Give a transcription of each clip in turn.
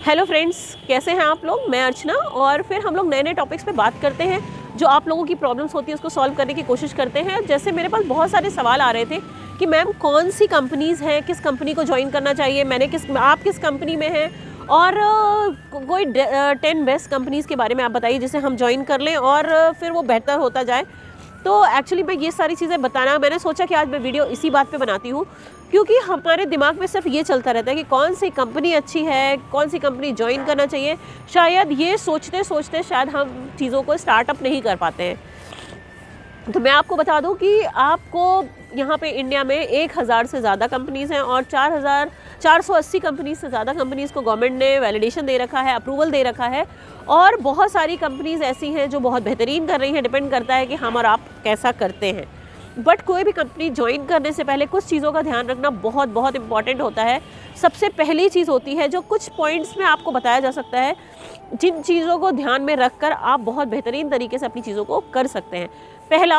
Hello friends, कैसे हैं आप लोग। मैं अर्चना और फिर हम लोग नए नए टॉपिक्स पे बात करते हैं जो आप लोगों की प्रॉब्लम्स होती है उसको सॉल्व करने की कोशिश करते हैं। जैसे मेरे पास बहुत सारे सवाल आ रहे थे कि मैम कौन सी कंपनीज़ हैं, किस कंपनी को ज्वाइन करना चाहिए, आप किस कंपनी में हैं और कोई 10 बेस्ट कंपनीज़ के बारे में आप बताइए जिसे हम ज्वाइन कर लें और फिर वो बेहतर होता जाए। तो एक्चुअली मैं ये सारी चीज़ें बताना, मैंने सोचा कि आज मैं वीडियो इसी बात पे बनाती हूँ क्योंकि हमारे दिमाग में सिर्फ ये चलता रहता है कि कौन सी कंपनी अच्छी है, कौन सी कंपनी ज्वाइन करना चाहिए। शायद ये सोचते सोचते शायद हम चीज़ों को स्टार्टअप नहीं कर पाते हैं। तो मैं आपको बता दूं कि आपको यहाँ पे इंडिया में 1000 से ज़्यादा कंपनीज़ हैं और 480 कंपनीज़ से ज़्यादा कंपनीज़ को गवर्नमेंट ने वैलिडेशन दे रखा है, अप्रूवल दे रखा है। और बहुत सारी कंपनीज़ ऐसी हैं जो बहुत बेहतरीन कर रही हैं। डिपेंड करता है कि हम और आप कैसा करते हैं। बट कोई भी कंपनी ज्वाइन करने से पहले कुछ चीज़ों का ध्यान रखना बहुत बहुत इंपॉर्टेंट होता है। सबसे पहली चीज़ होती है जो कुछ पॉइंट्स में आपको बताया जा सकता है, जिन चीज़ों को ध्यान में रखकर आप बहुत बेहतरीन तरीके से अपनी चीज़ों को कर सकते हैं। पहला,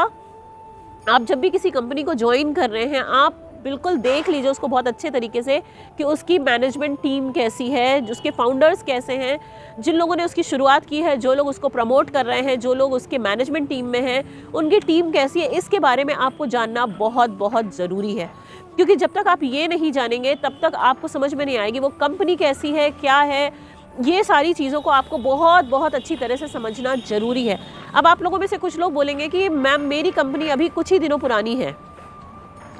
आप जब भी किसी कंपनी को ज्वाइन कर रहे हैं आप बिल्कुल देख लीजिए उसको बहुत अच्छे तरीके से कि उसकी मैनेजमेंट टीम कैसी है, उसके फाउंडर्स कैसे हैं, जिन लोगों ने उसकी शुरुआत की है, जो लोग उसको प्रमोट कर रहे हैं, जो लोग उसके मैनेजमेंट टीम में हैं, उनकी टीम कैसी है, इसके बारे में आपको जानना बहुत बहुत ज़रूरी है। क्योंकि जब तक आप ये नहीं जानेंगे तब तक आपको समझ में नहीं आएगी वो कंपनी कैसी है, क्या है। ये सारी चीज़ों को आपको बहुत बहुत अच्छी तरह से समझना ज़रूरी है। अब आप लोगों में से कुछ लोग बोलेंगे कि मैम मेरी कंपनी अभी कुछ ही दिनों पुरानी है,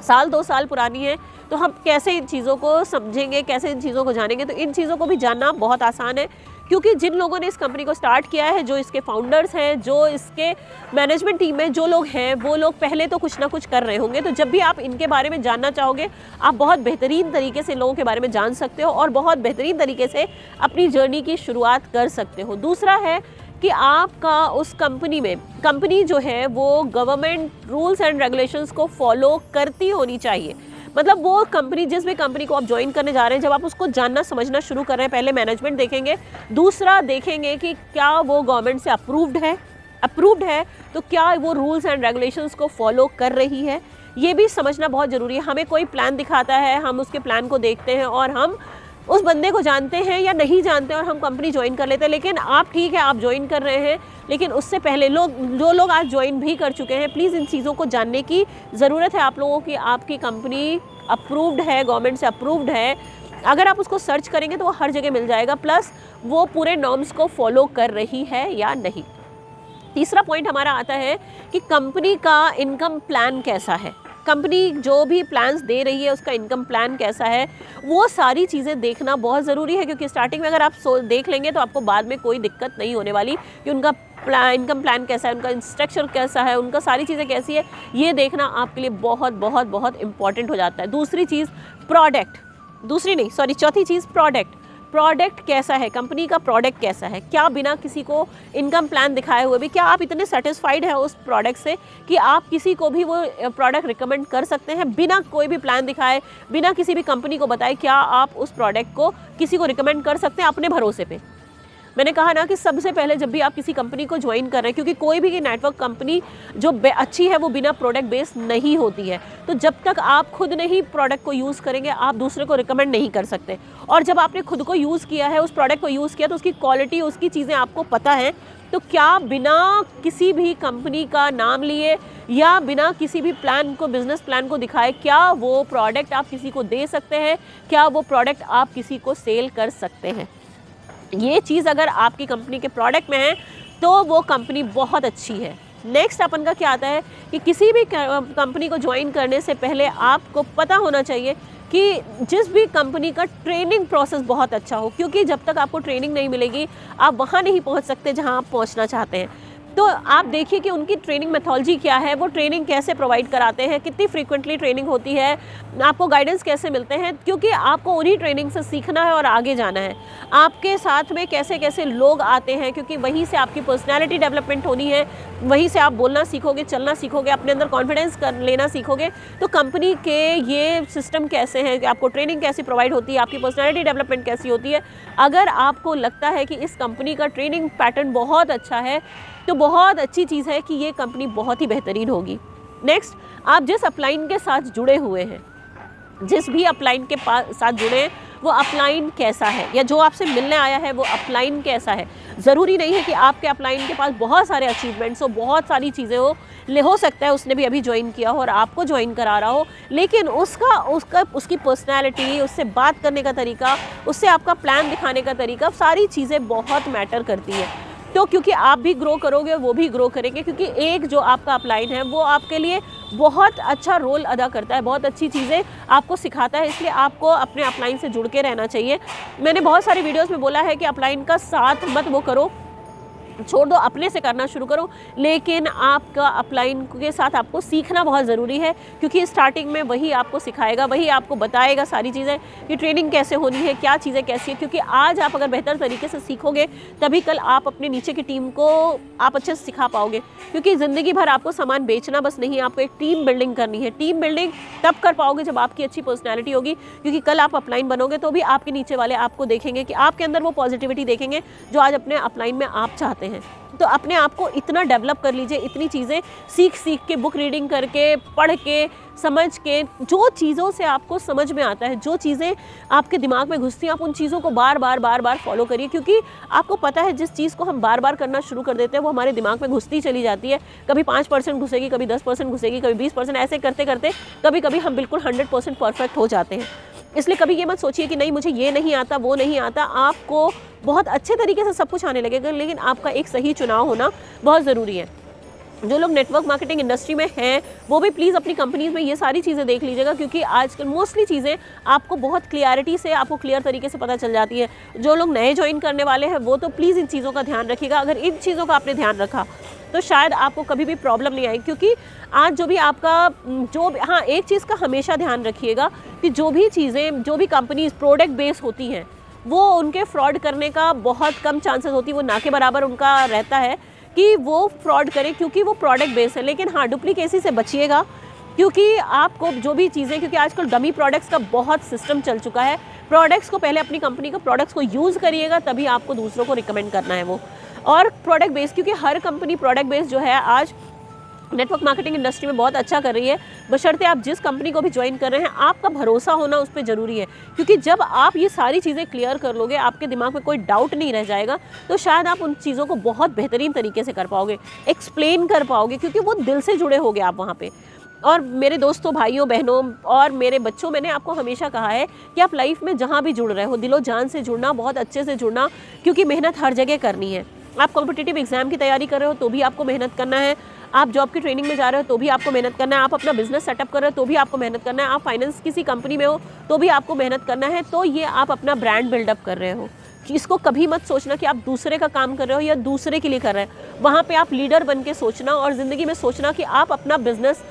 साल 2 साल पुरानी है, तो हम कैसे इन चीज़ों को समझेंगे, कैसे इन चीज़ों को जानेंगे। तो इन चीज़ों को भी जानना बहुत आसान है क्योंकि जिन लोगों ने इस कंपनी को स्टार्ट किया है, जो इसके फाउंडर्स हैं, जो इसके मैनेजमेंट टीम में जो लोग हैं, वो लोग पहले तो कुछ ना कुछ कर रहे होंगे। तो जब भी आप इनके बारे में जानना चाहोगे आप बहुत बेहतरीन तरीके से लोगों के बारे में जान सकते हो और बहुत बेहतरीन तरीके से अपनी जर्नी की शुरुआत कर सकते हो। दूसरा है कि आपका उस कंपनी जो है वो गवर्नमेंट रूल्स एंड रेगुलेशंस को फॉलो करती होनी चाहिए। मतलब वो कंपनी, जिस भी कंपनी को आप ज्वाइन करने जा रहे हैं, जब आप उसको जानना समझना शुरू कर रहे हैं, पहले मैनेजमेंट देखेंगे, दूसरा देखेंगे कि क्या वो गवर्नमेंट से अप्रूव्ड है तो क्या वो रूल्स एंड रेगुलेशंस को फॉलो कर रही है। ये भी समझना बहुत ज़रूरी है। हमें कोई प्लान दिखाता है, हम उसके प्लान को देखते हैं और हम उस बंदे को जानते हैं या नहीं जानते और हम कंपनी ज्वाइन कर लेते हैं। लेकिन आप ठीक है, आप ज्वाइन कर रहे हैं, लेकिन उससे पहले जो लोग आज ज्वाइन भी कर चुके हैं, प्लीज़ इन चीज़ों को जानने की ज़रूरत है आप लोगों की। आपकी कंपनी अप्रूव्ड है, गवर्नमेंट से अप्रूव्ड है। अगर आप उसको सर्च करेंगे तो वो हर जगह मिल जाएगा, प्लस वो पूरे नॉर्म्स को फॉलो कर रही है या नहीं। तीसरा पॉइंट हमारा आता है कि कंपनी का इनकम प्लान कैसा है। कंपनी जो भी प्लान्स दे रही है उसका इनकम प्लान कैसा है, वो सारी चीज़ें देखना बहुत ज़रूरी है। क्योंकि स्टार्टिंग में अगर आप देख लेंगे तो आपको बाद में कोई दिक्कत नहीं होने वाली कि उनका इनकम प्लान कैसा है, उनका स्ट्रक्चर कैसा है, उनका सारी चीज़ें कैसी है, ये देखना आपके लिए बहुत बहुत बहुत इंपॉर्टेंट हो जाता है। चौथी चीज़ प्रोडक्ट कैसा है, कंपनी का प्रोडक्ट कैसा है। क्या बिना किसी को इनकम प्लान दिखाए हुए भी क्या आप इतने सेटिस्फाइड हैं उस प्रोडक्ट से कि आप किसी को भी वो प्रोडक्ट रिकमेंड कर सकते हैं बिना कोई भी प्लान दिखाए, बिना किसी भी कंपनी को बताए। क्या आप उस प्रोडक्ट को किसी को रिकमेंड कर सकते हैं अपने भरोसे पे। मैंने कहा ना कि सबसे पहले जब भी आप किसी कंपनी को ज्वाइन कर रहे हैं, क्योंकि कोई भी नेटवर्क कंपनी जो अच्छी है वो बिना प्रोडक्ट बेस्ड नहीं होती है। तो जब तक आप खुद नहीं प्रोडक्ट को यूज़ करेंगे आप दूसरे को रिकमेंड नहीं कर सकते। और जब आपने खुद को यूज़ किया है, उस प्रोडक्ट को यूज़ किया, तो उसकी क्वालिटी, उसकी चीज़ें आपको पता है, तो क्या बिना किसी भी कंपनी का नाम लिए या बिना किसी भी बिजनेस प्लान को दिखाए, क्या वो प्रोडक्ट आप किसी को दे सकते हैं, क्या वो प्रोडक्ट आप किसी को सेल कर सकते हैं। ये चीज़ अगर आपकी कंपनी के प्रोडक्ट में है तो वो कंपनी बहुत अच्छी है। नेक्स्ट अपन का क्या आता है कि किसी भी कंपनी को ज्वाइन करने से पहले आपको पता होना चाहिए कि जिस भी कंपनी का ट्रेनिंग प्रोसेस बहुत अच्छा हो। क्योंकि जब तक आपको ट्रेनिंग नहीं मिलेगी आप वहाँ नहीं पहुँच सकते जहाँ आप पहुँचना चाहते हैं। तो आप देखिए कि उनकी ट्रेनिंग मेथोडोलॉजी क्या है, वो ट्रेनिंग कैसे प्रोवाइड कराते हैं, कितनी फ्रीक्वेंटली ट्रेनिंग होती है, आपको गाइडेंस कैसे मिलते हैं। क्योंकि आपको उन्हीं ट्रेनिंग से सीखना है और आगे जाना है। आपके साथ में कैसे कैसे लोग आते हैं, क्योंकि वहीं से आपकी पर्सनैलिटी डेवलपमेंट होनी है, वहीं से आप बोलना सीखोगे, चलना सीखोगे, अपने अंदर कॉन्फिडेंस कर लेना सीखोगे। तो कंपनी के ये सिस्टम कैसे हैं, आपको ट्रेनिंग कैसी प्रोवाइड होती है, आपकी पर्सनैलिटी डेवलपमेंट कैसी होती है। अगर आपको लगता है कि इस कंपनी का ट्रेनिंग पैटर्न बहुत अच्छा है तो बहुत अच्छी चीज़ है कि ये कंपनी बहुत ही बेहतरीन होगी। नेक्स्ट, आप जिस अपलाइन के साथ जुड़े हुए हैं, जिस भी अपलाइन के साथ जुड़े वो अपलाइन कैसा है, या जो आपसे मिलने आया है वो अपलाइन कैसा है। ज़रूरी नहीं है कि आपके अपलाइन के पास बहुत सारे अचीवमेंट्स हो, बहुत सारी चीज़ें हो सकता है उसने भी अभी ज्वाइन किया हो और आपको ज्वाइन करा रहा हो, लेकिन उसकी पर्सनैलिटी, उससे बात करने का तरीका, उससे आपका प्लान दिखाने का तरीका, सारी चीज़ें बहुत मैटर करती हैं। तो क्योंकि आप भी ग्रो करोगे, वो भी ग्रो करेंगे, क्योंकि एक जो आपका अपलाइन है वो आपके लिए बहुत अच्छा रोल अदा करता है, बहुत अच्छी चीज़ें आपको सिखाता है, इसलिए आपको अपने अपलाइन से जुड़ के रहना चाहिए। मैंने बहुत सारी वीडियोस में बोला है कि अपलाइन का साथ मत वो करो, छोड़ दो, अपने से करना शुरू करो, लेकिन आपका अपलाइन के साथ आपको सीखना बहुत ज़रूरी है, क्योंकि स्टार्टिंग में वही आपको सिखाएगा, वही आपको बताएगा सारी चीज़ें कि ट्रेनिंग कैसे होनी है, क्या चीज़ें कैसी है। क्योंकि आज आप अगर बेहतर तरीके से सीखोगे तभी कल आप अपने नीचे की टीम को आप अच्छे से सिखा पाओगे, क्योंकि ज़िंदगी भर आपको सामान बेचना बस नहीं, आपको एक टीम बिल्डिंग करनी है। टीम बिल्डिंग तब कर पाओगे जब आपकी अच्छी पर्सनैलिटी होगी, क्योंकि कल आप अपलाइन बनोगे तो भी आपके नीचे वाले आपको देखेंगे कि आपके अंदर वो पॉजिटिविटी देखेंगे जो आज अपने अपलाइन में आप चाहते हैं। तो अपने आप को इतना डेवलप कर लीजिए, इतनी चीज़ें सीख के, बुक रीडिंग करके, पढ़ के, समझ के, जो चीज़ों से आपको समझ में आता है, जो चीज़ें आपके दिमाग में घुसती हैं, आप उन चीज़ों को बार बार फॉलो करिए, क्योंकि आपको पता है जिस चीज़ को हम बार बार करना शुरू कर देते हैं वो हमारे दिमाग में घुसती चली जाती है। कभी 5% घुसेगी, कभी 10% घुसेगी, कभी 20%, ऐसे करते करते कभी हम बिल्कुल 100% परफेक्ट हो जाते हैं। इसलिए कभी ये मत सोचिए कि नहीं मुझे ये नहीं आता, वो नहीं आता। आपको बहुत अच्छे तरीके से सब कुछ आने लगेगा, लेकिन आपका एक सही चुनाव होना बहुत ज़रूरी है। जो लोग नेटवर्क मार्केटिंग इंडस्ट्री में हैं वो भी प्लीज़ अपनी कंपनीज़ में ये सारी चीज़ें देख लीजिएगा, क्योंकि आजकल मोस्टली चीज़ें आपको बहुत क्लियरिटी से, आपको क्लियर तरीके से पता चल जाती है। जो लोग नए ज्वाइन करने वाले हैं वो तो प्लीज़ इन चीज़ों का ध्यान रखिएगा। अगर इन चीज़ों का आपने ध्यान रखा तो शायद आपको कभी भी प्रॉब्लम नहीं आएगी, क्योंकि आज जो भी आपका हाँ, एक चीज़ का हमेशा ध्यान रखिएगा कि जो भी चीज़ें, जो भी कंपनीज प्रोडक्ट बेस होती हैं वो उनके फ्रॉड करने का बहुत कम चांसेस होती है, वो ना के बराबर उनका रहता है कि वो फ्रॉड करें, क्योंकि वो प्रोडक्ट बेस है। लेकिन हाँ, डुप्लीकेसी से बचिएगा, क्योंकि आपको जो भी चीज़ें, क्योंकि आजकल डमी प्रोडक्ट्स का बहुत सिस्टम चल चुका है। प्रोडक्ट्स को पहले अपनी कंपनी के प्रोडक्ट्स को यूज़ करिएगा, तभी आपको दूसरों को रिकमेंड करना है वो। और प्रोडक्ट बेस, क्योंकि हर कंपनी प्रोडक्ट बेस जो है आज नेटवर्क मार्केटिंग इंडस्ट्री में बहुत अच्छा कर रही है, बशर्ते आप जिस कंपनी को भी ज्वाइन कर रहे हैं आपका भरोसा होना उस पर ज़रूरी है। क्योंकि जब आप ये सारी चीज़ें क्लियर कर लोगे, आपके दिमाग में कोई डाउट नहीं रह जाएगा, तो शायद आप उन चीज़ों को बहुत बेहतरीन तरीके से कर पाओगे, एक्सप्लेन कर पाओगे, क्योंकि वो दिल से जुड़े होगे आप वहाँ पे। और मेरे दोस्तों, भाइयों, बहनों और मेरे बच्चों, मैंने आपको हमेशा कहा है कि आप लाइफ में जहाँ भी जुड़ रहे हो, दिलो जान से जुड़ना, बहुत अच्छे से जुड़ना, क्योंकि मेहनत हर जगह करनी है। आप कॉम्पिटिटिव एग्जाम की तैयारी कर रहे हो तो भी आपको मेहनत करना है, आप जॉब की ट्रेनिंग में जा रहे हो तो भी आपको मेहनत करना है, आप अपना बिजनेस सेटअप कर रहे हो तो भी आपको मेहनत करना है, आप फाइनेंस किसी कंपनी में हो तो भी आपको मेहनत करना है। तो ये आप अपना ब्रांड बिल्डअप कर रहे हो। इसको कभी मत सोचना कि आप दूसरे का काम कर रहे हो या दूसरे के लिए कर रहे हैं। वहाँ पे आप लीडर बन के सोचना और ज़िंदगी में सोचना कि आप अपना बिजनेस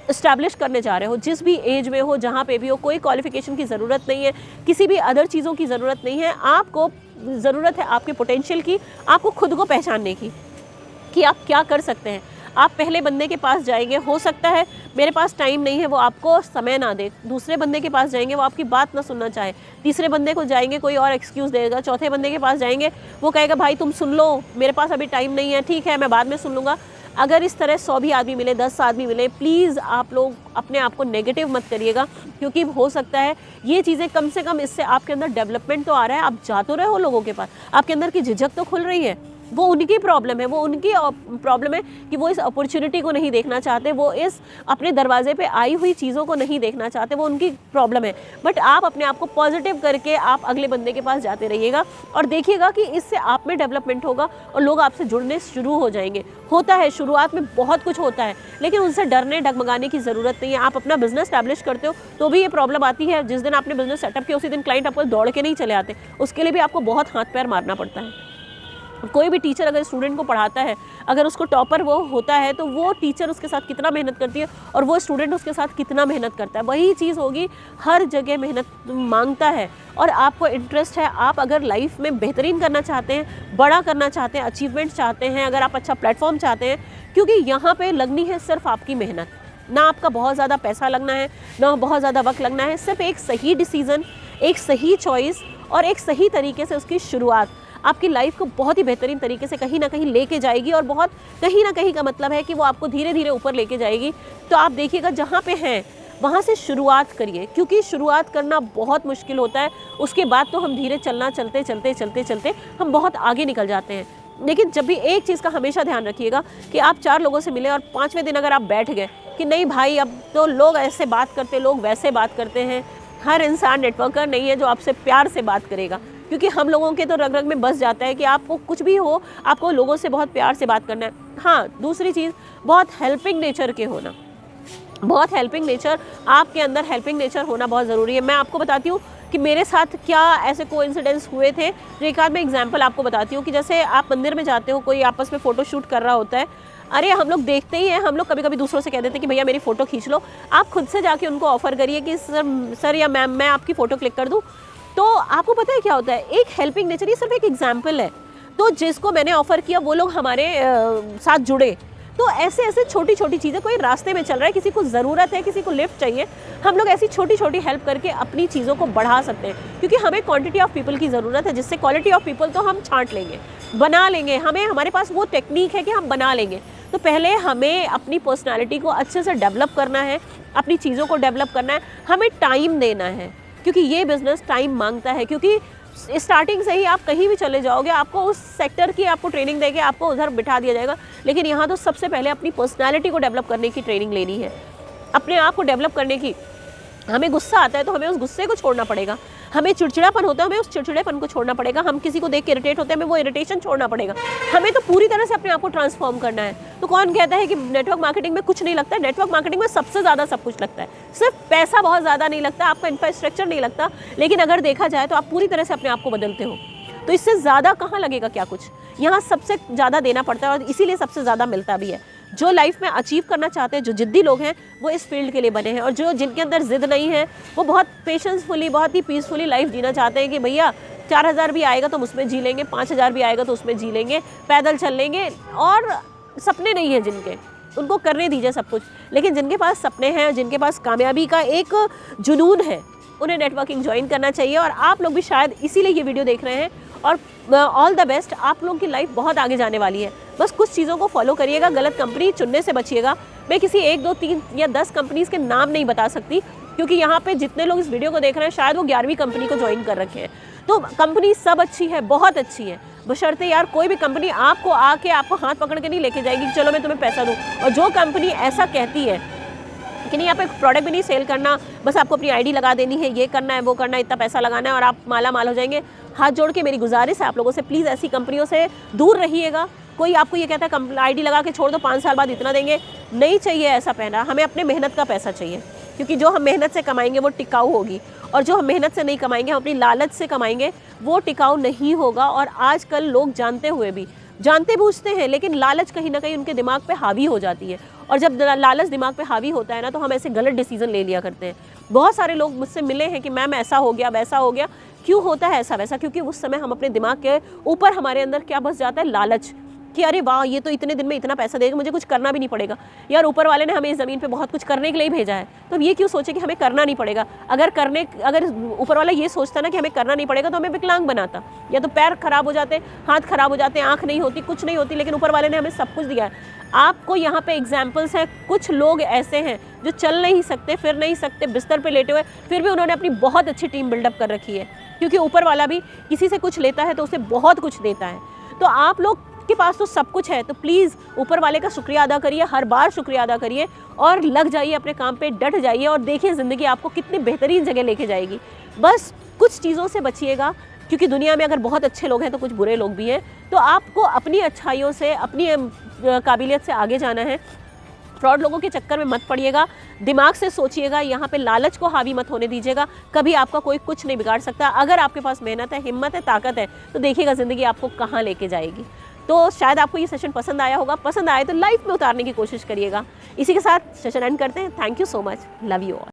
इस्टेब्लिश करने जा रहे हो। जिस भी एज में हो, जहाँ पे भी हो, कोई क्वालिफिकेशन की ज़रूरत नहीं है, किसी भी अदर चीज़ों की ज़रूरत नहीं है। आपको ज़रूरत है आपके पोटेंशियल की, आपको खुद को पहचानने की कि आप क्या कर सकते हैं। आप पहले बंदे के पास जाएंगे, हो सकता है मेरे पास टाइम नहीं है, वो आपको समय ना दे। दूसरे बंदे के पास जाएंगे, वो आपकी बात ना सुनना चाहे। तीसरे बंदे को जाएंगे, कोई और एक्सक्यूज़ देगा। चौथे बंदे के पास जाएंगे, वो कहेगा भाई तुम सुन लो, मेरे पास अभी टाइम नहीं है, ठीक है मैं बाद में सुन लूँगा। अगर इस तरह 100 भी आदमी मिले, 10 आदमी मिले, प्लीज़ आप लोग अपने आप को नेगेटिव मत करिएगा, क्योंकि हो सकता है ये चीज़ें कम से कम इससे आपके अंदर डेवलपमेंट तो आ रहा है। आप जा तो रहे हो लोगों के पास, आपके अंदर की झिझक तो खुल रही है। वो उनकी प्रॉब्लम है, वो उनकी प्रॉब्लम है कि वो इस अपॉर्चुनिटी को नहीं देखना चाहते, वो इस अपने दरवाजे पे आई हुई चीज़ों को नहीं देखना चाहते, वो उनकी प्रॉब्लम है। बट आप अपने आप को पॉजिटिव करके आप अगले बंदे के पास जाते रहिएगा और देखिएगा कि इससे आप में डेवलपमेंट होगा और लोग आपसे जुड़ने शुरू हो जाएंगे। होता है शुरुआत में बहुत कुछ होता है, लेकिन उनसे डरने डगमगाने की ज़रूरत नहीं है। आप अपना बिजनेस स्टैब्लिश करते हो तो भी ये प्रॉब्लम आती है। जिस दिन आपने बिजनेस सेटअप किया उसी दिन क्लाइंट आपको दौड़ के नहीं चले आते, उसके लिए भी आपको बहुत हाथ पैर मारना पड़ता है। कोई भी टीचर अगर स्टूडेंट को पढ़ाता है, अगर उसको टॉपर वो होता है तो वो टीचर उसके साथ कितना मेहनत करती है और वो स्टूडेंट उसके साथ कितना मेहनत करता है। वही चीज़ होगी, हर जगह मेहनत मांगता है और आपको इंटरेस्ट है। आप अगर लाइफ में बेहतरीन करना चाहते हैं, बड़ा करना चाहते हैं, अचीवमेंट चाहते हैं, अगर आप अच्छा प्लेटफॉर्म चाहते हैं, क्योंकि यहाँ पर लगनी है सिर्फ आपकी मेहनत, ना आपका बहुत ज़्यादा पैसा लगना है, ना बहुत ज़्यादा वक्त लगना है। सिर्फ एक सही डिसीज़न, एक सही चॉइस और एक सही तरीके से उसकी शुरुआत आपकी लाइफ को बहुत ही बेहतरीन तरीके से कहीं ना कहीं लेके जाएगी। और बहुत कहीं ना कहीं का मतलब है कि वो आपको धीरे धीरे ऊपर लेके जाएगी। तो आप देखिएगा जहाँ पे हैं वहाँ से शुरुआत करिए, क्योंकि शुरुआत करना बहुत मुश्किल होता है, उसके बाद तो हम धीरे चलना, चलते चलते चलते चलते हम बहुत आगे निकल जाते हैं। लेकिन जब भी एक चीज़ का हमेशा ध्यान रखिएगा कि आप 4 लोगों से मिले और 5वें दिन अगर आप बैठ गए कि नहीं भाई अब तो लोग ऐसे बात करते, लोग वैसे बात करते हैं, हर इंसान नेटवर्कर नहीं है जो आपसे प्यार से बात करेगा, क्योंकि हम लोगों के तो रग रग में बस जाता है कि आपको कुछ भी हो, आपको लोगों से बहुत प्यार से बात करना है। हाँ, दूसरी चीज़, बहुत हेल्पिंग नेचर के होना, बहुत हेल्पिंग नेचर, आपके अंदर हेल्पिंग नेचर होना बहुत ज़रूरी है। मैं आपको बताती हूँ कि मेरे साथ क्या ऐसे कोइंसिडेंस हुए थे, जो एक आध मैं एग्जांपल आपको बताती हूँ कि जैसे आप मंदिर में जाते हो, कोई आपस में फ़ोटो शूट कर रहा होता है, अरे हम लोग देखते ही हैं, हम लोग कभी कभी दूसरों से कह देते हैं कि भैया मेरी फ़ोटो खींच लो। आप खुद से जाके उनको ऑफ़र करिए कि सर या मैम मैं आपकी फ़ोटो क्लिक कर दूँ। तो आपको पता है क्या होता है, एक हेल्पिंग नेचर, ये सिर्फ एक एग्जाम्पल है। तो जिसको मैंने ऑफ़र किया वो लोग हमारे साथ जुड़े। तो ऐसे ऐसे छोटी छोटी चीज़ें, कोई रास्ते में चल रहा है, किसी को ज़रूरत है, किसी को लिफ्ट चाहिए, हम लोग ऐसी छोटी छोटी हेल्प करके अपनी चीज़ों को बढ़ा सकते हैं, क्योंकि हमें क्वांटिटी ऑफ पीपल की ज़रूरत है, जिससे क्वालिटी ऑफ पीपल तो हम छांट लेंगे, बना लेंगे, हमारे पास वो टेक्निक है कि हम बना लेंगे। तो पहले हमें अपनी पर्सनालिटी को अच्छे से डेवलप करना है, अपनी चीज़ों को डेवलप करना है, हमें टाइम देना है, क्योंकि ये बिज़नेस टाइम मांगता है। क्योंकि स्टार्टिंग से ही आप कहीं भी चले जाओगे, आपको उस सेक्टर की आपको ट्रेनिंग देके आपको उधर बिठा दिया जाएगा, लेकिन यहाँ तो सबसे पहले अपनी पर्सनालिटी को डेवलप करने की ट्रेनिंग लेनी है, अपने आप को डेवलप करने की। हमें गुस्सा आता है तो हमें उस गुस्से को छोड़ना पड़ेगा, हमें चिड़चिड़ापन होता है हमें उस चिड़चिड़ेपन को छोड़ना पड़ेगा, हम किसी को देख के इरिटेट होते हैं हमें वो इरिटेशन छोड़ना पड़ेगा, हमें तो पूरी तरह से अपने आप को ट्रांसफॉर्म करना है। तो कौन कहता है कि नेटवर्क मार्केटिंग में कुछ नहीं लगता है? नेटवर्क मार्केटिंग में सबसे ज़्यादा सब कुछ लगता है, सिर्फ पैसा बहुत ज़्यादा नहीं लगता, आपका इंफ्रास्ट्रक्चर नहीं लगता, लेकिन अगर देखा जाए तो आप पूरी तरह से अपने आप को बदलते हो, तो इससे ज़्यादा कहाँ लगेगा क्या कुछ? यहाँ सबसे ज़्यादा देना पड़ता है और इसीलिए सबसे ज़्यादा मिलता भी है। जो लाइफ में अचीव करना चाहते हैं, जो जिद्दी लोग हैं, वो इस फील्ड के लिए बने हैं, और जो जिनके अंदर जिद नहीं है, वो बहुत पेशेंसफुली, बहुत ही पीसफुली लाइफ जीना चाहते हैं कि भैया 4000 भी आएगा तो हम उसमें जी लेंगे, 5000 भी आएगा तो उसमें जी लेंगे, पैदल चल लेंगे, और सपने नहीं है जिनके, उनको करने दीजिए सब कुछ। लेकिन जिनके पास सपने हैं, जिनके पास कामयाबी का एक जुनून है, उन्हें नेटवर्किंग ज्वाइन करना चाहिए। और आप लोग भी शायद इसीलिए ये वीडियो देख रहे हैं, और ऑल द बेस्ट, आप लोगों की लाइफ बहुत आगे जाने वाली है। बस कुछ चीज़ों को फॉलो करिएगा, गलत कंपनी चुनने से बचिएगा। मैं किसी 1, 2, 3 या 10 कंपनीज़ के नाम नहीं बता सकती, क्योंकि यहाँ पे जितने लोग इस वीडियो को देख रहे हैं शायद वो 11वीं कंपनी को ज्वाइन कर रखे हैं। तो कंपनी सब अच्छी है, बहुत अच्छी है, बशर्ते यार कोई भी कंपनी आपको आके आपको हाथ पकड़ के नहीं लेके जाएगी कि चलो मैं तुम्हें पैसा दूँ। और जो कंपनी ऐसा कहती है कि नहीं, आप एक प्रोडक्ट भी नहीं सेल करना, बस आपको अपनी आईडी लगा देनी है, ये करना है, वो करना है, इतना पैसा लगाना है और आप माला माल हो जाएंगे, हाथ जोड़ के मेरी गुजारिश है आप लोगों से, प्लीज़ ऐसी कंपनियों से दूर रहिएगा। कोई आपको ये कहता है आईडी लगा के छोड़ दो, 5 साल बाद इतना देंगे, नहीं चाहिए ऐसा पहना। हमें अपने मेहनत का पैसा चाहिए, क्योंकि जो हम मेहनत से कमाएंगे वो टिकाऊ होगी, और जो हम मेहनत से नहीं कमाएंगे, हम अपनी लालच से कमाएंगे, वो टिकाऊ नहीं होगा। और आजकल लोग जानते हुए भी, जानते बूझते हैं, लेकिन लालच कहीं ना कहीं उनके दिमाग पे हावी हो जाती है, और जब लालच दिमाग पे हावी होता है ना, तो हम ऐसे गलत डिसीजन ले लिया करते हैं। बहुत सारे लोग मुझसे मिले हैं कि मैम ऐसा हो गया, वैसा हो गया। क्यों होता है ऐसा वैसा? क्योंकि उस समय हम अपने दिमाग के ऊपर, हमारे अंदर क्या बस जाता है, लालच, कि अरे वाह ये तो इतने दिन में इतना पैसा देगा, मुझे कुछ करना भी नहीं पड़ेगा, यार ऊपर वाले ने हमें इस ज़मीन पे बहुत कुछ करने के लिए भेजा है, तो अब ये क्यों सोचे कि हमें करना नहीं पड़ेगा। अगर ऊपर वाला ये सोचता ना कि हमें करना नहीं पड़ेगा, तो हमें विकलांग बनाता, या तो पैर खराब हो जाते, हाथ खराब हो जाते, आँख नहीं होती, कुछ नहीं होती, लेकिन ऊपर वाले ने हमें सब कुछ दिया है। आपको यहाँ पे एग्जाम्पल्स हैं, कुछ लोग ऐसे हैं जो चल नहीं सकते, फिर नहीं सकते, बिस्तर पे लेटे हुए, फिर भी उन्होंने अपनी बहुत अच्छी टीम बिल्डअप कर रखी है, क्योंकि ऊपर वाला भी किसी से कुछ लेता है तो उसे बहुत कुछ देता है। तो आप लोग के पास तो सब कुछ है, तो प्लीज़ ऊपर वाले का शुक्रिया अदा करिए, हर बार शुक्रिया अदा करिए, और लग जाइए अपने काम पे, डट जाइए, और देखिए ज़िंदगी आपको कितनी बेहतरीन जगह लेके जाएगी। बस कुछ चीज़ों से बचिएगा, क्योंकि दुनिया में अगर बहुत अच्छे लोग हैं तो कुछ बुरे लोग भी हैं। तो आपको अपनी अच्छाइयों से, अपनी काबिलियत से आगे जाना है। फ्रॉड लोगों के चक्कर में मत पड़िएगा, दिमाग से सोचिएगा, यहाँ पे लालच को हावी मत होने दीजिएगा। कभी आपका कोई कुछ नहीं बिगाड़ सकता। अगर आपके पास मेहनत है, हिम्मत है, ताकत है, तो देखिएगा ज़िंदगी आपको कहाँ लेके जाएगी। तो शायद आपको ये सेशन पसंद आया होगा, पसंद आए तो लाइफ में उतारने की कोशिश करिएगा। इसी के साथ सेशन एंड करते हैं। Thank you so much, love you all.